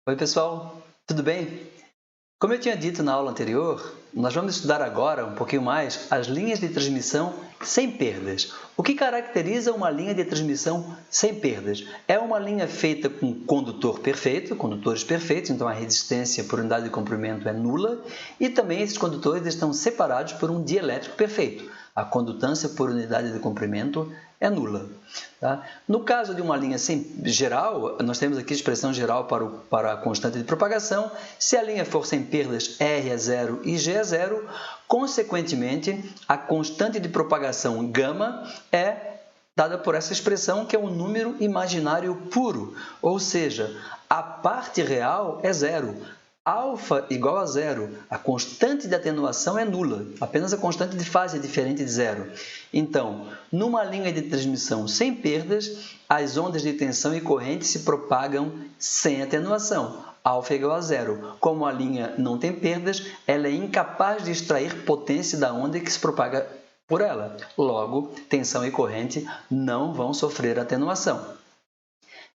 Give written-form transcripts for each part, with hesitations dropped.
Oi, pessoal, tudo bem? Como eu tinha dito na aula anterior, nós vamos estudar agora um pouquinho mais as linhas de transmissão sem perdas. O que caracteriza uma linha de transmissão sem perdas? É uma linha feita com condutor perfeito, condutores perfeitos, então a resistência por unidade de comprimento é nula, e também esses condutores estão separados por um dielétrico perfeito. A condutância por unidade de comprimento é nula. Tá? No caso de uma linha geral, nós temos aqui a expressão geral para a constante de propagação. Se a linha for sem perdas, R é zero e G é zero, consequentemente, a constante de propagação γ é dada por essa expressão, que é um número imaginário puro, ou seja, a parte real é zero. Alfa igual a zero, a constante de atenuação é nula, apenas a constante de fase é diferente de zero. Então, numa linha de transmissão sem perdas, as ondas de tensão e corrente se propagam sem atenuação, alfa igual a zero. Como a linha não tem perdas, ela é incapaz de extrair potência da onda que se propaga por ela. Logo, tensão e corrente não vão sofrer atenuação.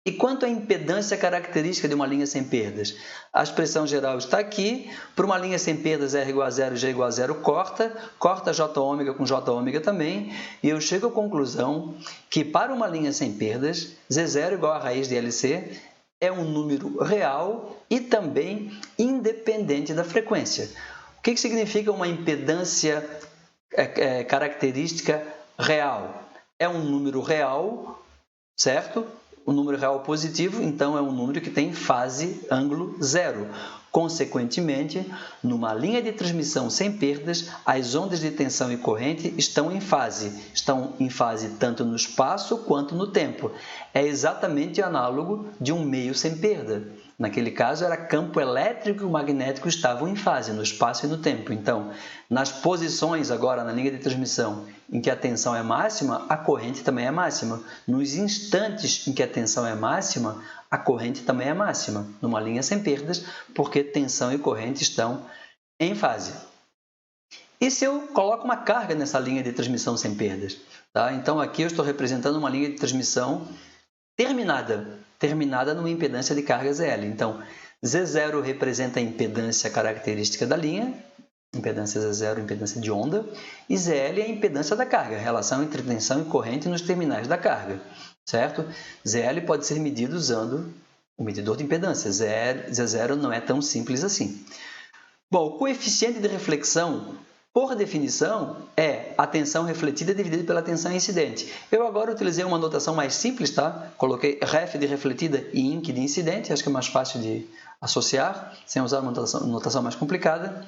E quanto à impedância característica de uma linha sem perdas? A expressão geral está aqui. Para uma linha sem perdas, R igual a zero, G igual a zero, corta Jω com Jω também, e eu chego à conclusão que para uma linha sem perdas, Z0 igual a raiz de LC é um número real e também independente da frequência. O que significa uma impedância característica real? É um número real, certo? O número real positivo, então, é um número que tem fase ângulo zero. Consequentemente, numa linha de transmissão sem perdas, as ondas de tensão e corrente estão em fase tanto no espaço quanto no tempo. É exatamente análogo de um meio sem perda. Naquele caso, era campo elétrico e magnético estavam em fase, no espaço e no tempo. Então, nas posições agora na linha de transmissão em que a tensão é máxima, a corrente também é máxima. Nos instantes em que a tensão é máxima, a corrente também é máxima, numa linha sem perdas, porque tensão e corrente estão em fase. E se eu coloco uma carga nessa linha de transmissão sem perdas? Tá? Então, aqui eu estou representando uma linha de transmissão terminada numa impedância de carga ZL. Então, Z0 representa a impedância característica da linha, impedância Z0, impedância de onda, e ZL é a impedância da carga, a relação entre tensão e corrente nos terminais da carga, certo? ZL pode ser medido usando o medidor de impedância, Z0 não é tão simples assim. Bom, o coeficiente de reflexão, por definição, é a tensão refletida dividida pela tensão incidente. Eu agora utilizei uma notação mais simples, tá? Coloquei ref de refletida e inc de incidente, acho que é mais fácil de associar, sem usar uma notação mais complicada.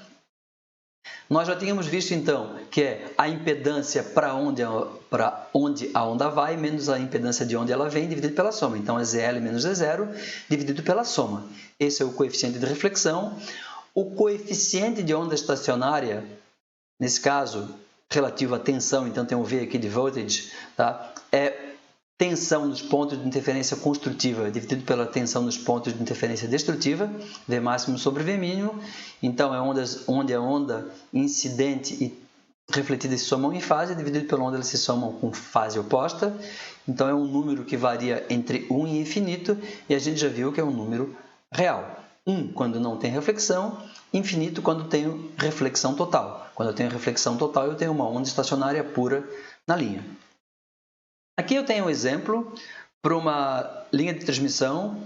Nós já tínhamos visto, então, que é a impedância para onde a onda vai, menos a impedância de onde ela vem, dividido pela soma. Então, é ZL menos Z0, dividido pela soma. Esse é o coeficiente de reflexão. O coeficiente de onda estacionária, nesse caso, relativo à tensão, então tem um V aqui de voltage, tá? É tensão nos pontos de interferência construtiva dividido pela tensão nos pontos de interferência destrutiva, V máximo sobre V mínimo. Então, é onde a onda incidente e refletida se somam em fase, dividido pela onda elas se somam com fase oposta. Então, é um número que varia entre 1 e infinito, e a gente já viu que é um número real. 1 quando não tem reflexão, infinito quando tenho reflexão total. Quando eu tenho reflexão total, eu tenho uma onda estacionária pura na linha. Aqui eu tenho um exemplo para uma linha de transmissão.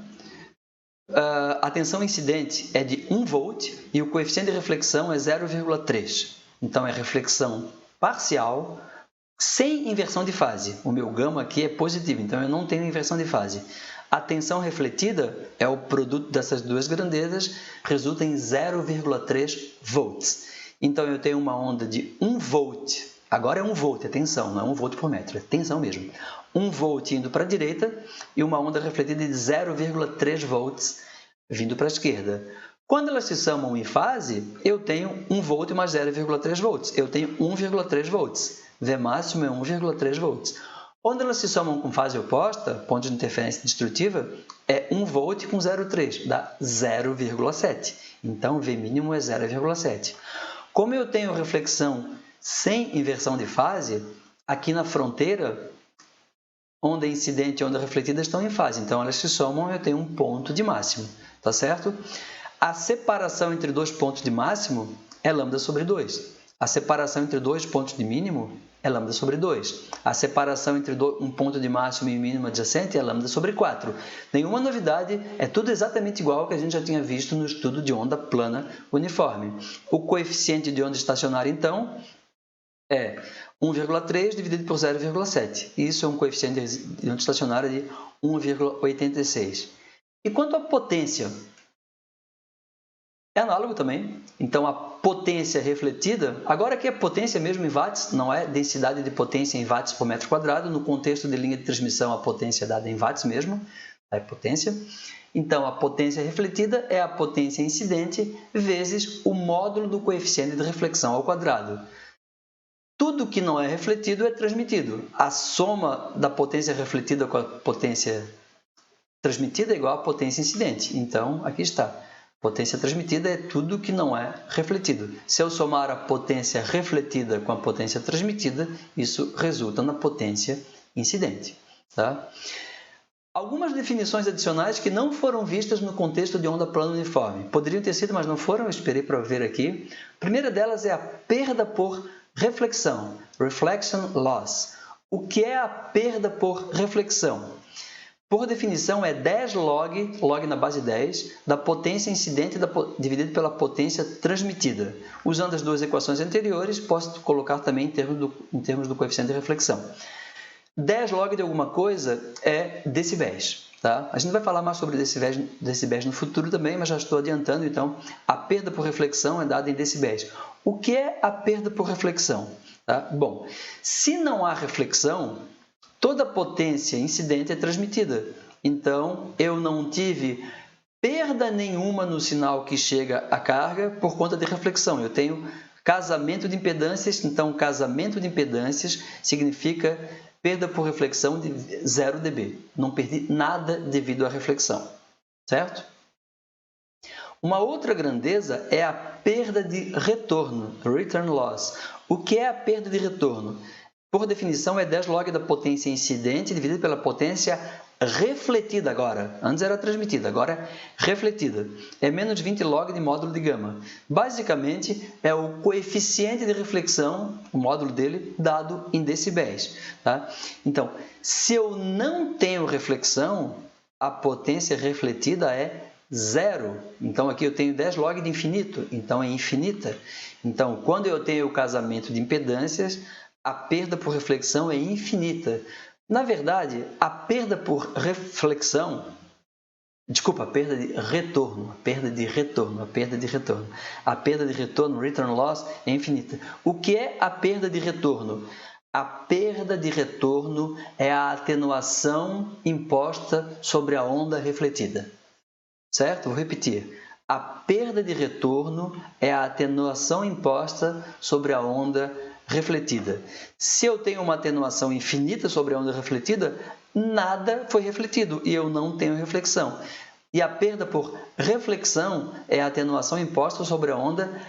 A tensão incidente é de 1 volt e o coeficiente de reflexão é 0,3. Então, é reflexão parcial sem inversão de fase. O meu γ aqui é positivo, então eu não tenho inversão de fase. A tensão refletida é o produto dessas duas grandezas, resulta em 0,3 volts. Então, eu tenho uma onda de 1 volt. Agora é 1 volt, é tensão, não é 1 volt por metro, é tensão mesmo. 1 volt indo para a direita e uma onda refletida de 0,3 volts vindo para a esquerda. Quando elas se somam em fase, eu tenho 1 volt mais 0,3 volts. Eu tenho 1,3 volts. V máximo é 1,3 volts. Quando elas se somam com fase oposta, ponto de interferência destrutiva, é 1 volt com 0,3, dá 0,7. Então, V mínimo é 0,7. Como eu tenho reflexão sem inversão de fase, aqui na fronteira, onda incidente e onda refletida estão em fase. Então, elas se somam e eu tenho um ponto de máximo. tá certo? A separação entre dois pontos de máximo é lambda sobre 2. A separação entre dois pontos de mínimo é lambda sobre 2. A separação entre um ponto de máximo e mínimo adjacente é lambda sobre 4. Nenhuma novidade, é tudo exatamente igual ao que a gente já tinha visto no estudo de onda plana uniforme. O coeficiente de onda estacionária, então, é 1,3 dividido por 0,7. Isso é um coeficiente de onda estacionária de 1,86. E quanto à potência? É análogo também. Então, a potência refletida, agora aqui é potência mesmo em watts, não é densidade de potência em watts por metro quadrado. No contexto de linha de transmissão, a potência é dada em watts mesmo, é potência. Então, a potência refletida é a potência incidente vezes o módulo do coeficiente de reflexão ao quadrado. Tudo que não é refletido é transmitido. A soma da potência refletida com a potência transmitida é igual à potência incidente. Então, aqui está. Potência transmitida é tudo que não é refletido. Se eu somar a potência refletida com a potência transmitida, isso resulta na potência incidente. Tá? Algumas definições adicionais que não foram vistas no contexto de onda plana uniforme. Poderiam ter sido, mas não foram, eu esperei para ver aqui. A primeira delas é a perda por reflexão, reflection loss. O que é a perda por reflexão? Por definição, é 10 log na base 10, da potência incidente dividido pela potência transmitida. Usando as duas equações anteriores, posso colocar também em termos do coeficiente de reflexão. 10 log de alguma coisa é decibéis. Tá? A gente vai falar mais sobre decibéis no futuro também, mas já estou adiantando. Então, a perda por reflexão é dada em decibéis. O que é a perda por reflexão? Tá? Bom, se não há reflexão, toda potência incidente é transmitida. Então, eu não tive perda nenhuma no sinal que chega à carga por conta de reflexão. Eu tenho casamento de impedâncias. Então, casamento de impedâncias significa perda por reflexão de 0 dB. Não perdi nada devido à reflexão. Certo? Uma outra grandeza é a perda de retorno, return loss. O que é a perda de retorno? Por definição, é 10 log da potência incidente dividido pela potência refletida agora. Antes era transmitida, agora é refletida. É menos 20 log de módulo de gama. Basicamente, é o coeficiente de reflexão, o módulo dele, dado em decibéis. Tá? Então, se eu não tenho reflexão, a potência refletida é 0. Então, aqui eu tenho 10 log de infinito, então é infinita. Então, quando eu tenho o casamento de impedâncias, a perda por reflexão é infinita. Na verdade, a perda por reflexão, a perda de retorno, a perda de retorno, return loss, é infinita. O que é a perda de retorno? A perda de retorno é a atenuação imposta sobre a onda refletida. Certo? Vou repetir. A perda de retorno é a atenuação imposta sobre a onda refletida. Se eu tenho uma atenuação infinita sobre a onda refletida, nada foi refletido e eu não tenho reflexão. E a perda por reflexão é a atenuação imposta sobre a onda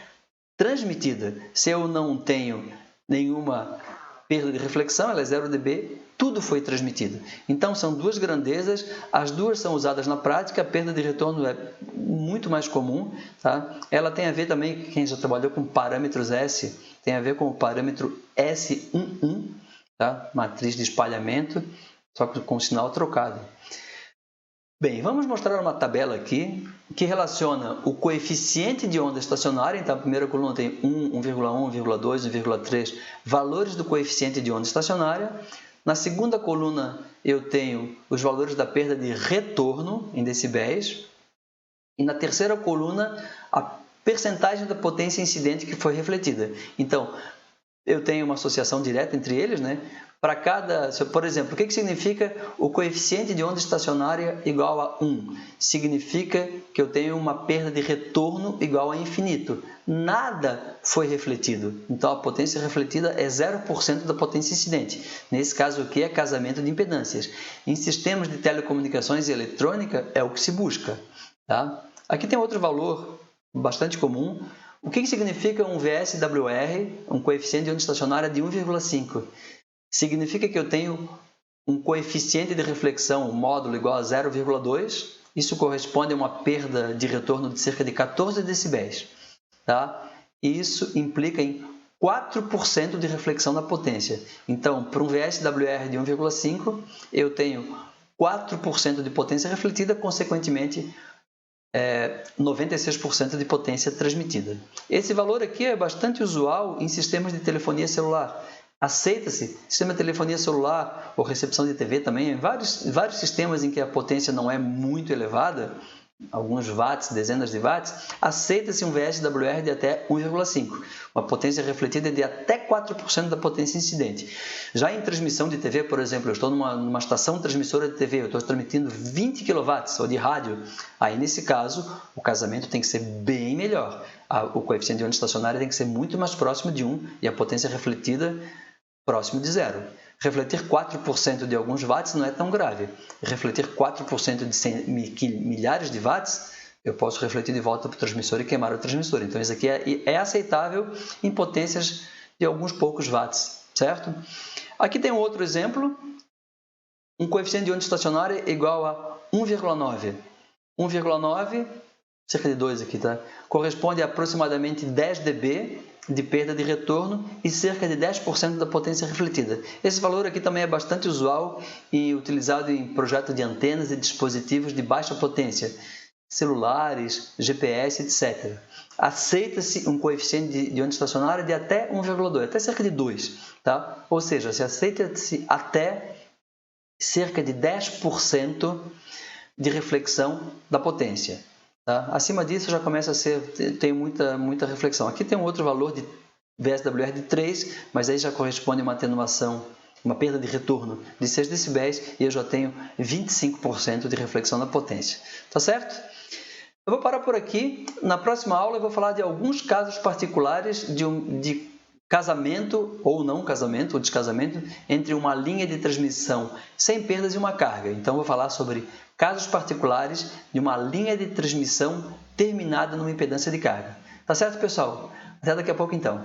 transmitida. Se eu não tenho nenhuma perda de reflexão, ela é 0 dB, tudo foi transmitido. Então, são duas grandezas, as duas são usadas na prática, a perda de retorno é muito mais comum. Tá? Ela tem a ver também, quem já trabalhou com parâmetros S, tem a ver com o parâmetro S11, tá? Matriz de espalhamento, só que com o sinal trocado. Bem, vamos mostrar uma tabela aqui que relaciona o coeficiente de onda estacionária. Então, a primeira coluna tem 1, 1,1, 1,2, 1,3, valores do coeficiente de onda estacionária. Na segunda coluna, eu tenho os valores da perda de retorno em decibéis. E na terceira coluna, a percentagem da potência incidente que foi refletida. Então, eu tenho uma associação direta entre eles, né? Para cada, por exemplo, o que significa o coeficiente de onda estacionária igual a 1? Significa que eu tenho uma perda de retorno igual a infinito. Nada foi refletido. Então, a potência refletida é 0% da potência incidente. Nesse caso aqui é casamento de impedâncias. Em sistemas de telecomunicações e eletrônica é o que se busca. Tá? Aqui tem outro valor bastante comum. O que significa um VSWR, um coeficiente de onda estacionária de 1,5? Significa que eu tenho um coeficiente de reflexão, um módulo igual a 0,2, isso corresponde a uma perda de retorno de cerca de 14 decibéis. Tá? E isso implica em 4% de reflexão da potência. Então, para um VSWR de 1,5, eu tenho 4% de potência refletida, consequentemente, 96% de potência transmitida. Esse valor aqui é bastante usual em sistemas de telefonia celular. Aceita-se sistema de telefonia celular ou recepção de TV também, em vários sistemas em que a potência não é muito elevada, alguns watts, dezenas de watts, aceita-se um VSWR de até 1,5, uma potência refletida de até 4% da potência incidente. Já em transmissão de TV, por exemplo, eu estou numa estação transmissora de TV, eu estou transmitindo 20 kW ou de rádio, aí nesse caso o casamento tem que ser bem melhor, o coeficiente de onda estacionária tem que ser muito mais próximo de 1 e a potência refletida próximo de 0. Refletir 4% de alguns watts não é tão grave. Refletir 4% de milhares de watts, eu posso refletir de volta para o transmissor e queimar o transmissor. Então, isso aqui é aceitável em potências de alguns poucos watts, certo? Aqui tem um outro exemplo. Um coeficiente de onda estacionária igual a 1,9. 1,9, cerca de 2 aqui, tá? Corresponde a aproximadamente 10 dB de perda de retorno e cerca de 10% da potência refletida. Esse valor aqui também é bastante usual e utilizado em projetos de antenas e dispositivos de baixa potência, celulares, GPS, etc. Aceita-se um coeficiente de onda estacionária de até 1,2, até cerca de 2. Tá? Ou seja, se aceita-se até cerca de 10% de reflexão da potência. Tá? Acima disso já começa a tem muita reflexão. Aqui tem um outro valor de VSWR de 3, mas aí já corresponde a uma atenuação, uma perda de retorno de 6 decibéis e eu já tenho 25% de reflexão da potência. Tá certo? Eu vou parar por aqui. Na próxima aula eu vou falar de alguns casos particulares de casamento ou não casamento, ou descasamento, entre uma linha de transmissão sem perdas e uma carga. Então, eu vou falar sobre casos particulares de uma linha de transmissão terminada numa impedância de carga. Tá certo, pessoal? Até daqui a pouco, então.